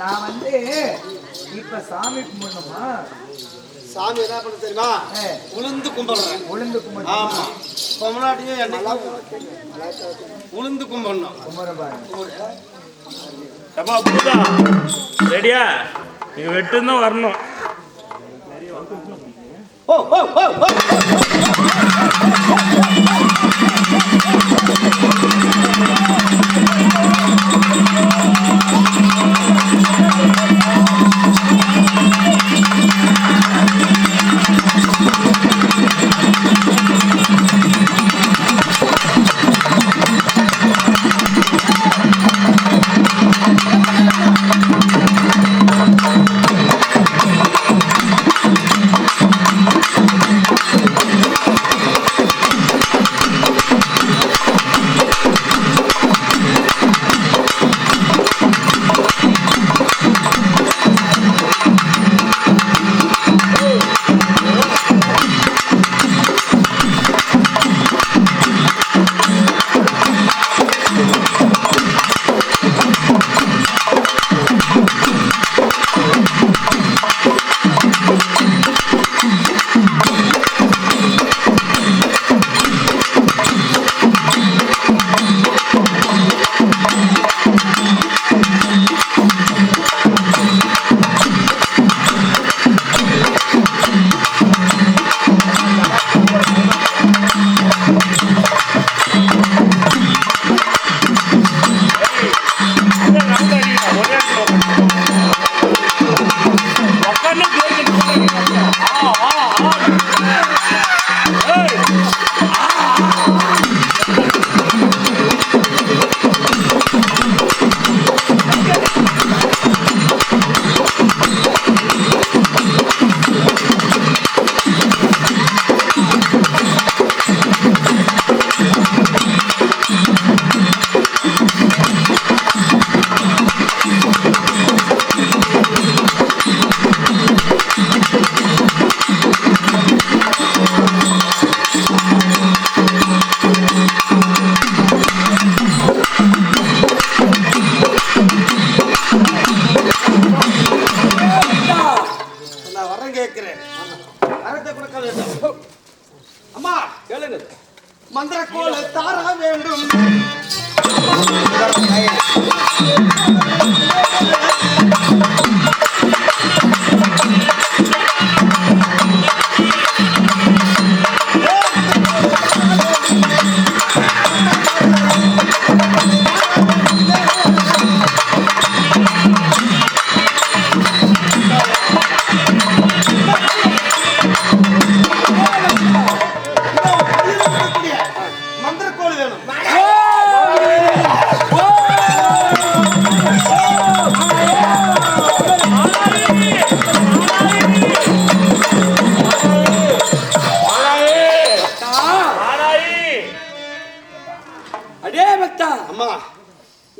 நான் வந்து இப்ப சாமி கும்பிடணுமா? சாமி என்ன பண்ண தெரியுமா? உளுந்து கும்பிடுறேன். உளுந்து கும்பிடு. ஆமா, பொம்மநாட்டியும் என்னெல்லாம் உளுந்து கும்பிடணும். ரெடியா? நீங்க வெட்டுன்னு வரணும். ஓ ஓ ஓ ஓ மந்திரக்கோளை தார வேண்டும்.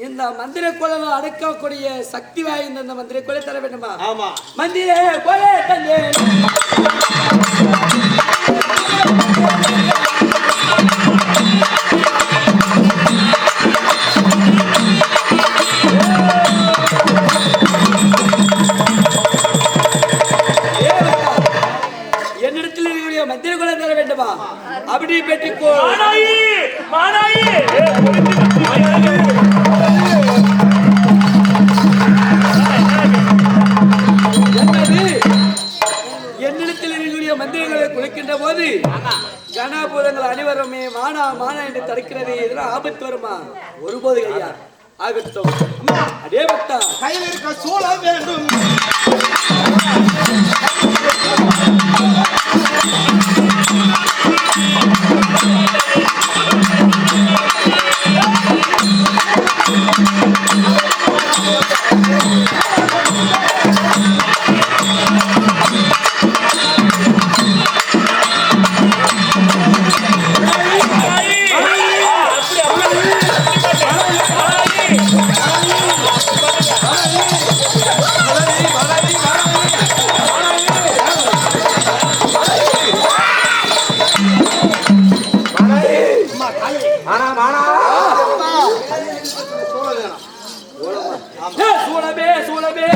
இந்த மந்திர கோலம் அடக்கக்கூடிய சக்தி வாய்ந்த இந்த மந்திர கோலை தர வேண்டுமா? ஆமா. மந்திர கோலை தந்தே என்னிடத்தில் இருக்கக்கூடிய மந்திர கோலை தர வேண்டுமா? அப்படி பெற்றுக்கோ. என்னிடத்தில் இருக்கக்கூடிய மந்திரங்களை குளிக்கின்ற போது கணபூதங்கள் அனைவருமே மானா மானா என்று தடுக்கிறது. இதெல்லாம் ஆபத்து வருமா? ஒருபோது ஐயா ஆகட்டும். அதே பக்தா கையில் இருக்க சூழ வேண்டும். சூழவே சூழவே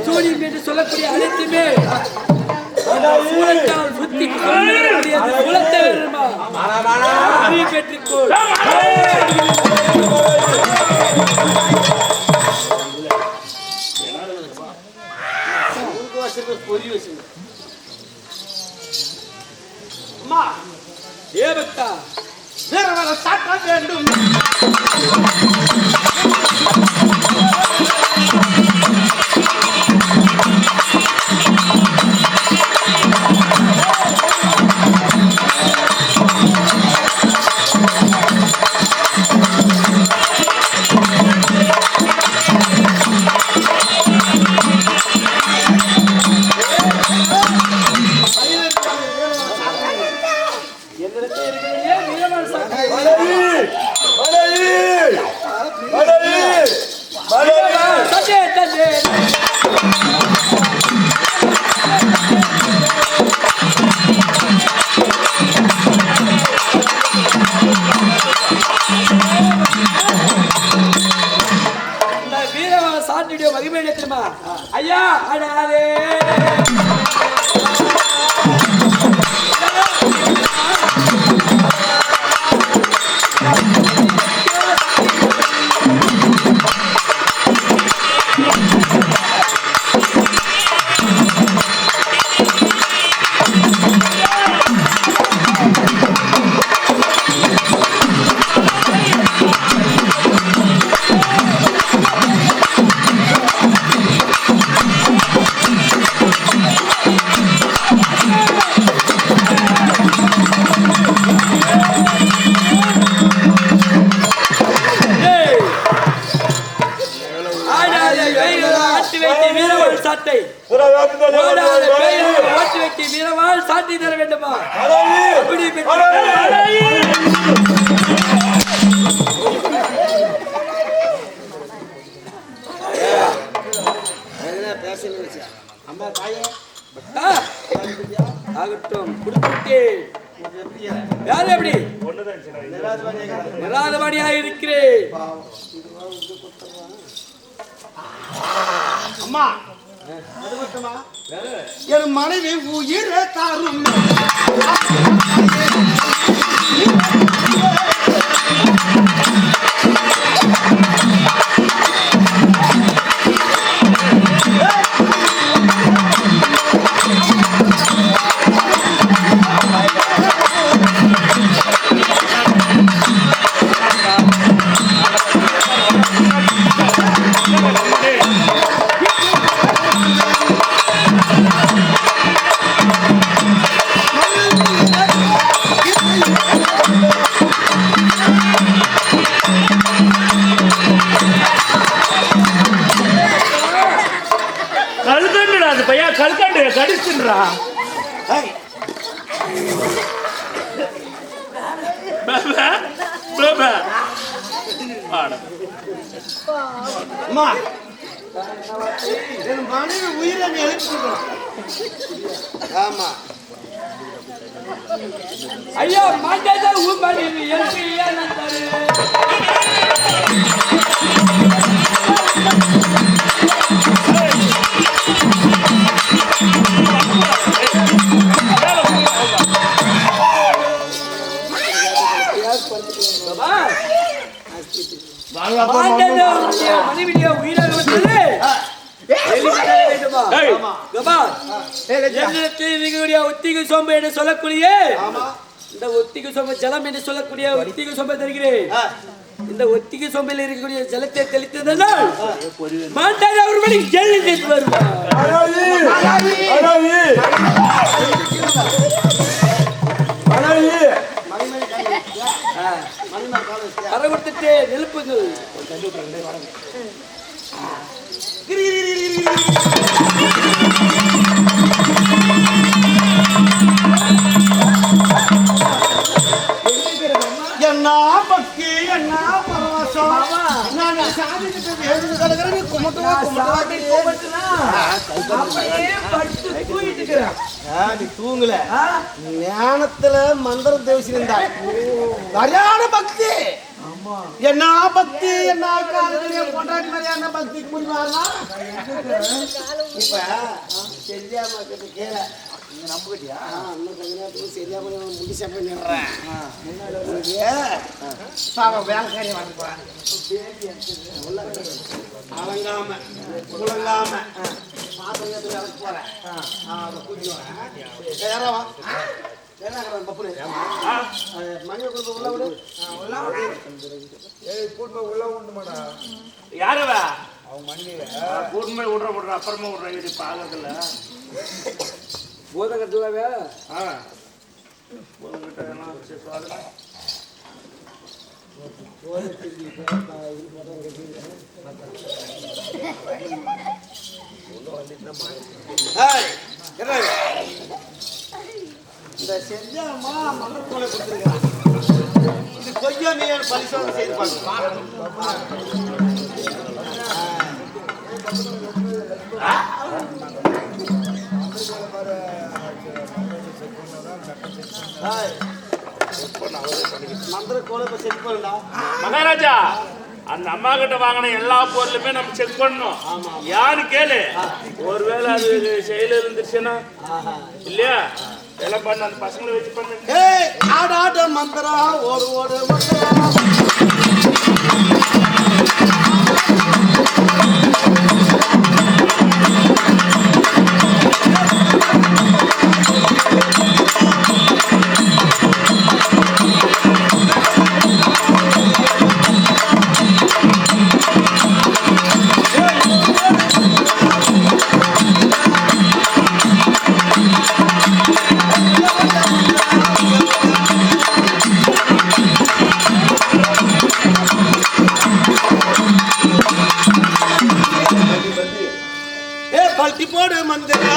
சூனியம் என்று சொல்லக்கூடிய அனைத்துமே சூழத்தால் சுத்தி குலத்தை பெற்றுக்கொள். தேவத்தா சாட்ட வேண்டும். ஐயா அடாதே வீரவாள் சாட்டி தர வேண்டுமா? ஆகட்டும் யாரு எப்படி நிராதபடியாக இருக்கிறேன். அம்மா என் மனைவி உயிரை தாரும். கடிச்சுன்றா என் மனைவி உயிரை எழுப்பிடுறோம். ஆமா ஐயா மாட்டாத மனைவி எழுப்பி மனைவிய உயிராக வந்தது ஒத்திகை சோம்பு என்று சொல்லக்கூடிய இந்த ஒத்திகை சோம்பு ஜலம் என்று சொல்லக்கூடிய ஒத்திகை சோம்பை தருகிறேன். இந்த ஒத்திகை சோம்பில் இருக்கக்கூடிய ஜலத்தை தெளித்ததனால் மாட்டாத ஒரு மணி ஜெல்லி சேர்த்து வருவார். கரை கொடுத்துட்டு நெருப்புங்கள் சாமி கும்பிட்டுனா அப்படியே படுத்து தூங்கிட்டு இருக்கிறேன். நீ தூங்கல, ஞானத்துல மந்திரம் தேவசிருந்தாய். சரியான பக்தி. ஆமா, என்ன பக்தி, என்ன காலத்துல கொண்டாடி மாதிரியான பக்தி புரிவாரா? இப்ப செஞ்சாம கேள நம்புகிட்டியா? இன்னும் கொஞ்ச நேரத்துக்கு சரியாம முடிச்ச பண்ணிடுறேன். வேலைக்காரி வந்து போறேன். அலங்காம குலங்காம பாத்திரம் வேலைக்கு போறேன். அதை கூட்டிட்டு வரேன். பப்புனு மணி கொடுத்து உள்ள விடு. உள்ள உண்டு மாடா. யாரவ அவன் மணியில கூட்டுமே விடுற அப்புறமா விடுற இது பாகத்துல போதகத்துலவே போதுகிட்ட சொல்லுங்க. இந்த செஞ்சாமா மலர்கோலை கொடுத்துருக்கான். இது கொய்யா நீர் பரிசோதனை செய்திருப்பாங்க. மந்திர கோலை இப்ப செக் பண்ணா மகாராஜா, அந்த அம்மா கிட்ட வாங்கின எல்லா பொருளுமே நம்ம செக் பண்ணணும். யாரு கேளு, ஒருவேளை அது செயல இருந்துச்சுன்னா இல்லையா எல்லாம் பண்ண அந்த பசங்களை வச்சு பண்ணு. ஆடாட மந்திரா ஓடு ஓடு மந்திரா. பல்ட்டி போடு மந்திரா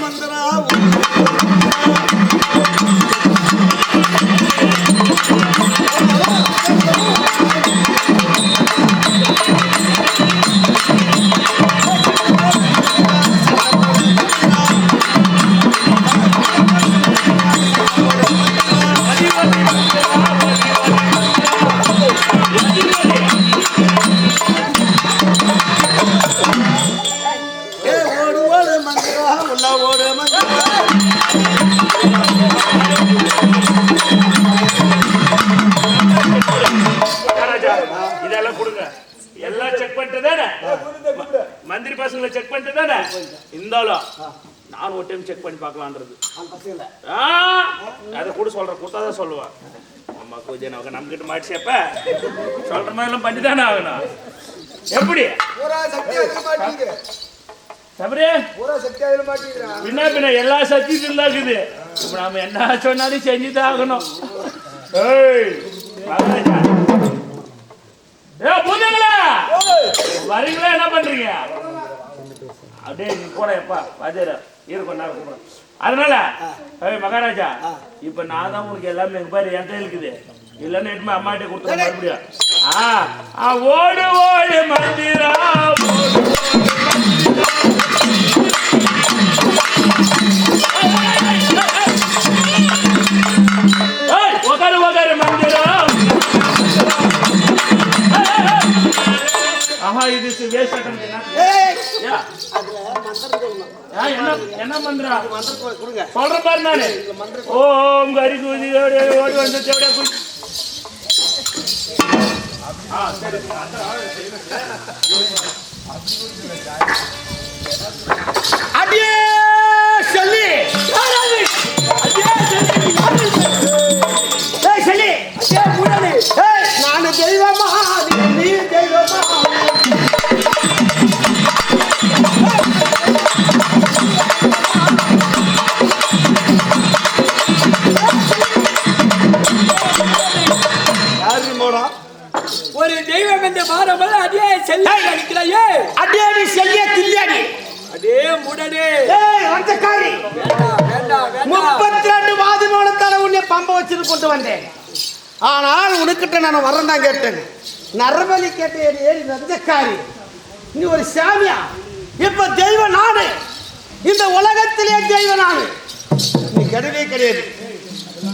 மந்திரா இதெல்லாம் கொடுங்க. எல்லாம் செக் பண்ணிட்டு தானே மந்திரி பசங்களை செக் பண்ணிட்டு தானே இருந்தாலும் நான் ஒரு டைம் செக் பண்ணி பார்க்கலான்றது. அதை கூட சொல்றேன், கொடுத்தாதான் சொல்லுவேன். அம்மா கொஞ்சம் நம்ம கிட்ட மாட்டிச்சப்ப சொல்ற மாதிரி எல்லாம் பண்ணி தானே ஆகணும். எப்படி சபரே பின்ன பின்ன எல்லா சக்தியும் இருந்தாக்குது. இப்ப நாம என்ன சொன்னாலும் செஞ்சுதான் ஆகணும். வரீங்களா, என்ன பண்றீங்க? அப்படியே நீ போட எப்பா வாஜர இருக்கும். அதனால மகாராஜா, இப்ப நான் தான் உங்களுக்கு எல்லாமே பாரு என்கிட்ட இருக்குது. இல்லன்னு எட்டுமே அம்மாட்டே கொடுத்துட மறுபடியும். ஓடு ஓடு மந்திரா உக்காரு உக்காரு மந்திரா. இது என்ன மந்திரா சொல்ற பாரு நானு. ஓம் கரி குதி ஓடி வந்து அடியே சொல்லி நான் தெய்வமா நீ தெய்வமா. போறோம். ஒரு தெய்வம் என்று மாறமல் அதே செல்ல அடிக்கிறாயே. அதே நீ செல்லிய தில்லியாடி. அதே முடனே. ஏய் வந்தக்காரி. வேண்டாம் வேண்டாம் வேண்டாம். 32 வாதினோளத்தால உன்னை பம்ப வச்சிட்டு கொண்டு வந்தேன். ஆனால் உனக்கிட்ட நான் வரேன் தான் கேட்டேன். நரபலி கேட்டேன். ஏறி வந்தக்காரி. நீ ஒரு சாமியா? இப்ப தெய்வம் நானு. இந்த உலகத்திலே தெய்வம் நானு. நீ கிடையவே கிடையாது.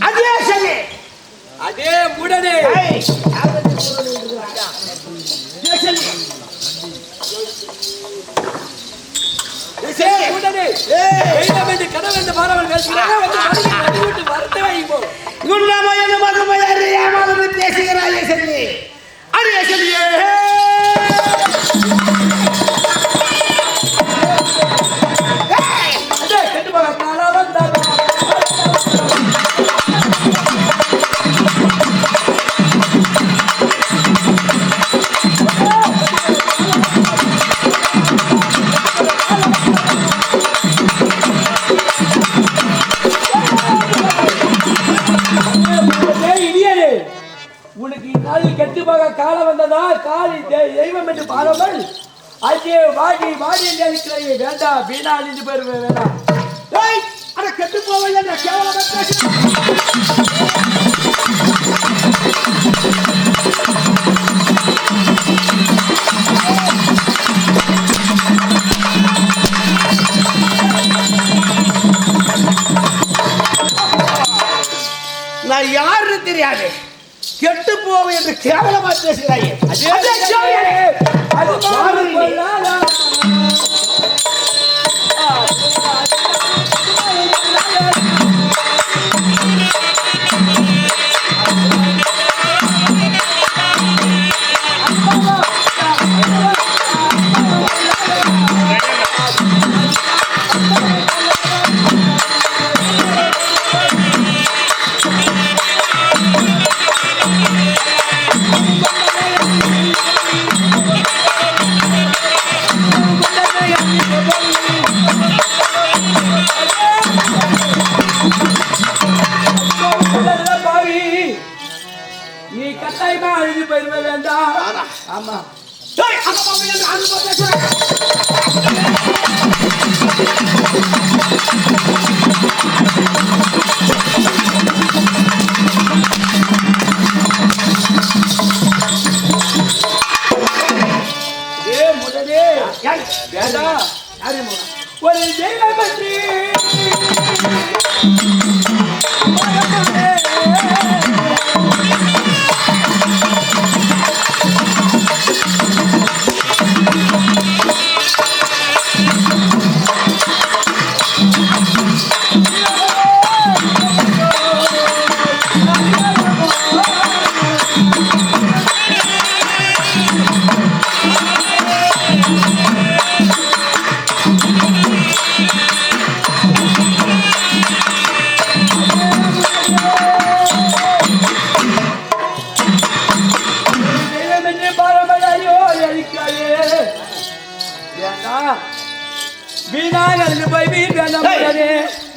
அதே சொல்லி அதே முடனே. கடவுள் மாறவன் பேசுகிறாயே சொல்லி அடியே சொல்லியே கெட்டு போக காலம் வந்ததா காலி தெய்வம் என்று பாருங்கள் அங்கே வாடி வாடி என்று இருக்கிறீங்க வேண்டாம் வீணா அழிந்து போயிருவேன் வேண்டாம் அட கெட்டு போவையா கேவலமா நான் யாருன்னு தெரியாது கெட்டு போவேன் என்று கேவலமா பேசுகிறாயே நீ கட்டாயமா அழுது போயிருவே வேண்டாம் ஆமா முதலே வேண்டாம் ஒரு தெய்வம் பற்றி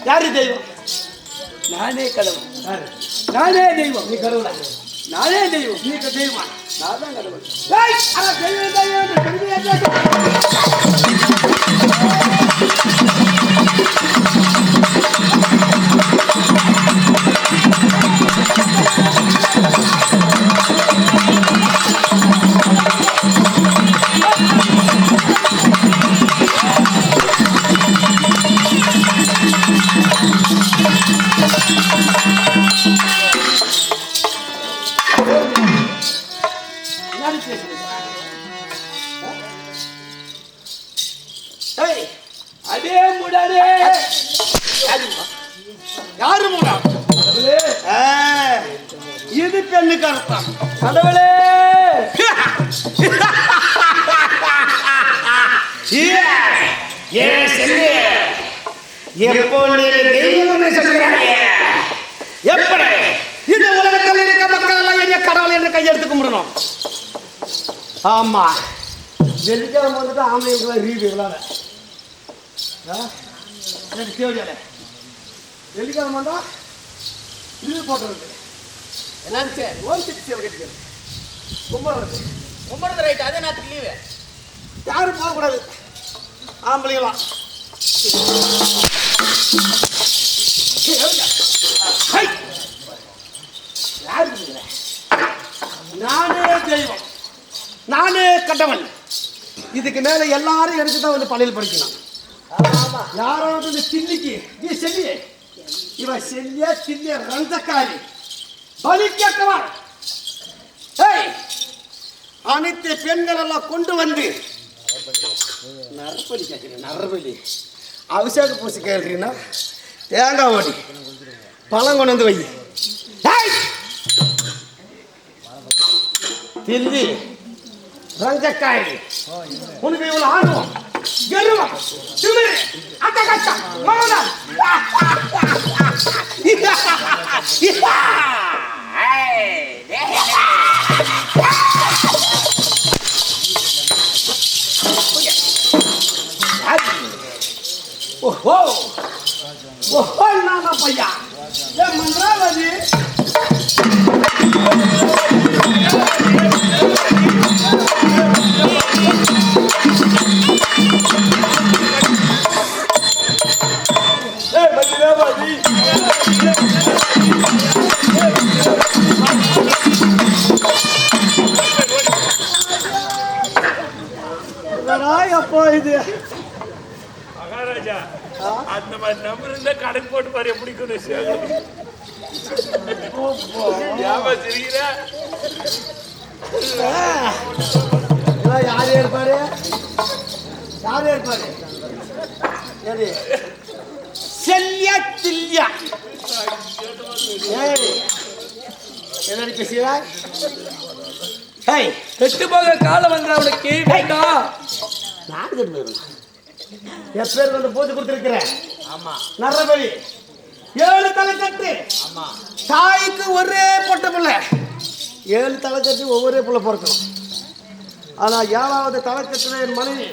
யாரு தெய்வம் நானே கடவுள் நானே தெய்வம் நீ கடவுளா நானே தெய்வம் நீ தெய்வமா நான் தான் கடவுள் அதே முடனே யாரு முடா இது பெண்ணுக்கு அர்த்தம் கடவுளே எப்போ எப்படி இந்த உலகத்தில் இருக்க மக்கள் எல்லாம் என்ன கடவுள் என்று கையெடுத்து கும்பிடணும் ஆமா வெள்ளிக்கிழமை வந்துட்டு ஆம்பளை ரீவி விளாட வெள்ளிக்கிழமை வந்தா ரீவி போட்டு என்னன்னு ஓம் சிக்ஸ் கட்டிக்க கும்பிடுறது கும்பிடுறது ரைட், அதே நேரத்துக்கு லீவு. யாரும் போகக்கூடாது, ஆம்பளைங்களாம். ஹை! யாரு கொடுக்குற? நானே தெய்வம், நானே கட்டவன். இதுக்கு மேல எல்லாரும் எனக்கு தான் வந்து பள்ளியில் படிக்கணும். யாராவது இந்த தில்லிக்கு நீ செல்லிய, இவன் செல்லிய தில்லிய ரந்தக்காரி பலி கேட்டவன். அனைத்து பெண்கள் எல்லாம் கொண்டு வந்து நரபலி கேட்கிறேன். நரபலி அபிஷேக பூசி கேட்கிறீங்கன்னா தேங்காய் ஓடி பழம் கொண்டு வந்து வை. தில்லி ரஞ்சக்காய், உனக்கு இவ்வளவு ஆர்வம், கர்வம், திமிரு, அட்டகட்டம், மரணம். ஓஹோ ஓஹோ, நானா பையா ஏன் மந்திராவதி அப்போ இது மகாராஜா, அந்த மாதிரி நம்பர் இருந்தா கணக்கு போட்டு பாரு எப்படி யாரு இருப்பாரு, யாரு இருப்பாரு? செல்லியா தில்லியா என்ன பேசுகிறா? கெட்டு போக காலம் வந்து அவனுக்கு வேண்டாம். நான் என் பேர் வந்து பூஜை கொடுத்திருக்கிறேன். நரபலி 7 தலைக்கட்டு, தாய்க்கு ஒரே பொட்ட பிள்ளை. 7 தலைக்கட்டு ஒவ்வொரு பிள்ளை பிறக்கணும். ஆனா 7வது தலைக்கட்டுல என் மனைவி